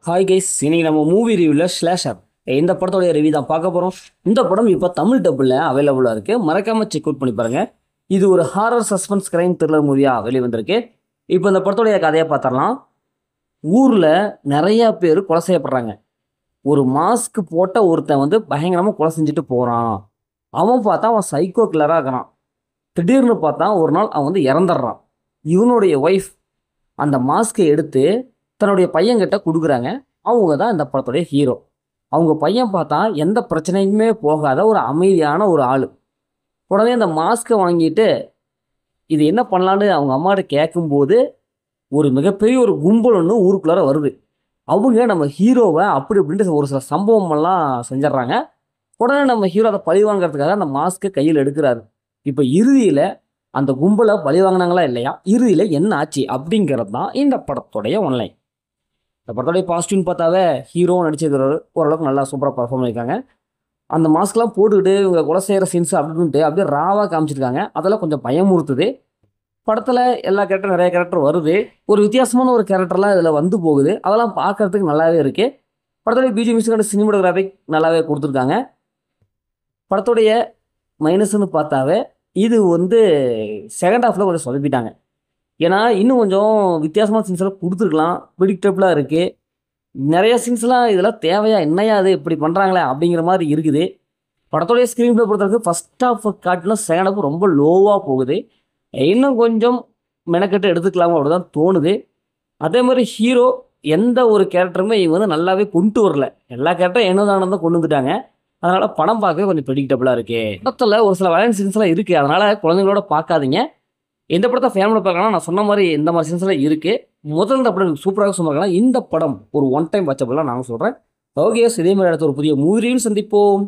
Hi guys, இன்னைக்கு நம்ம movie ரிவ்யூவில் ஸ்லேஷர் இந்த படத்தோடைய ரிவ்யூ தான் பார்க்க போகிறோம். இந்த படம் இப்போ தமிழ் டப்பில் அவைலபிளாக இருக்குது. மறக்காமல் செக் அவுட் பண்ணி பாருங்கள். இது ஒரு ஹாரர் சஸ்பென்ஸ் கிரைம் த்ரில்லர் மூவியாக வெளிவந்திருக்கு. இப்போ இந்த படத்தோடைய கதையை பார்த்தரலாம். ஊரில் நிறையா பேர் கொலை செய்யப்படுறாங்க. ஒரு மாஸ்க் போட்ட ஒருத்தன் பயங்கரமாக கொலை செஞ்சுட்டு போகிறான். அவன் பார்த்தா அவன் சைக்கோ கில்லராக இருக்கிறான். திடீர்னு பார்த்தா ஒரு நாள் அவன் இறந்துடுறான். இவனுடைய ஒய்ஃப் அந்த மாஸ்க்கை எடுத்து தன்னுடைய பையன்கிட்ட கொடுக்குறாங்க. அவங்க தான் இந்த படத்துடைய ஹீரோ. அவங்க பையன் பார்த்தா எந்த பிரச்சனையுமே போகாத ஒரு அமைதியான ஒரு ஆள். உடனே அந்த மாஸ்க்கை வாங்கிட்டு இது என்ன பண்ணலான்னு அவங்க அம்மாட்ட கேட்கும்போது ஒரு மிகப்பெரிய ஒரு கும்பல் ஒன்று ஊருக்குள்ளார வருது. அவங்க நம்ம ஹீரோவை அப்படி இப்படின்ட்டு ஒரு சில சம்பவமெல்லாம் செஞ்சிடறாங்க. உடனே நம்ம ஹீரோ அதை பழி வாங்குறதுக்காக அந்த மாஸ்க்கை கையில் எடுக்கிறாரு. இப்போ இறுதியில் அந்த கும்பலை பழி வாங்கினாங்களா இல்லையா, இறுதியில் என்ன ஆச்சு அப்படிங்கிறது தான் இந்த படத்துடைய ஒன்லைன். இந்த படத்தோடைய பாசிட்டிவ்னு பார்த்தாவே ஹீரோ நடிச்சிருக்கிறாரு, ஓரளவுக்கு நல்லா சூப்பராக பர்ஃபார்ம் பண்ணியிருக்காங்க. அந்த மாஸ்க்லாம் போட்டுக்கிட்டு இவங்க கொலை செய்கிற சீன்ஸ் அப்படின்ட்டு அப்படியே ராவாக காமிச்சிருக்காங்க. அதெல்லாம் கொஞ்சம் பயமுறுத்துது. படத்தில் எல்லா கேரக்டரும் நிறைய கேரக்டர் வருது. ஒரு வித்தியாசமான ஒரு கேரக்டர்லாம் இதில் வந்து போகுது. அதெல்லாம் பார்க்கறதுக்கு நல்லாவே இருக்குது. படத்துடைய பிஜி மியூசிக்கான சினிமாட்டோகிராஃபிக் நல்லாவே கொடுத்துருக்காங்க. படத்துடைய மைனஸ்ன்னு பார்த்தாவே இது செகண்ட் ஹாஃபில் கொஞ்சம் சொதப்பிட்டாங்க. ஏன்னா இன்னும் கொஞ்சம் வித்தியாசமான சீன்ஸ்லாம் கொடுத்துருக்கலாம். ப்ரிடிக்டபுளாக இருக்குது. நிறைய சீன்ஸ்லாம் இதெல்லாம் தேவையா, என்னையா அது இப்படி பண்ணுறாங்களே அப்படிங்கிற மாதிரி இருக்குது. படத்தோடைய ஸ்க்ரீன் ப்ளே பொறுத்தவரைக்கும் ஃபஸ்ட் ஹாஃப் காட்டிலும் செகண்ட் ஹாஃப் ரொம்ப லோவாக போகுது. இன்னும் கொஞ்சம் மெனக்கெட்டு எடுத்துக்கலாமா அப்படி தான் தோணுது. அதே மாதிரி ஹீரோ எந்த ஒரு கேரக்டருமே இவங்க நல்லாவே கொண்டு வரல. எல்லா கேரக்டரும் என்னதானதான் தான் கொண்டு வந்துட்டாங்க. அதனால் படம் பார்க்கவே கொஞ்சம் ப்ரெடிக்டபுளாக இருக்குது. படத்தில் ஒரு சில வயலன்ஸ் சீன்ஸ்லாம் இருக்குது. அதனால் குழந்தைங்களோட பார்க்காதீங்க. எந்த படத்தை ஃபேமிலியில் பார்க்கலாம், நான் சொன்ன மாதிரி இந்த மாதிரி சீன்ஸ்லாம் இருக்குது. முதல்ல இந்த படம் சூப்பராக சொல்லுவாங்கன்னா இந்த படம் ஒரு ஒன் டைம் வாட்சபிளாக நான் சொல்கிறேன். ஓகே, இதே மாதிரி அடுத்த ஒரு புதிய மூவியும் சந்திப்போம்.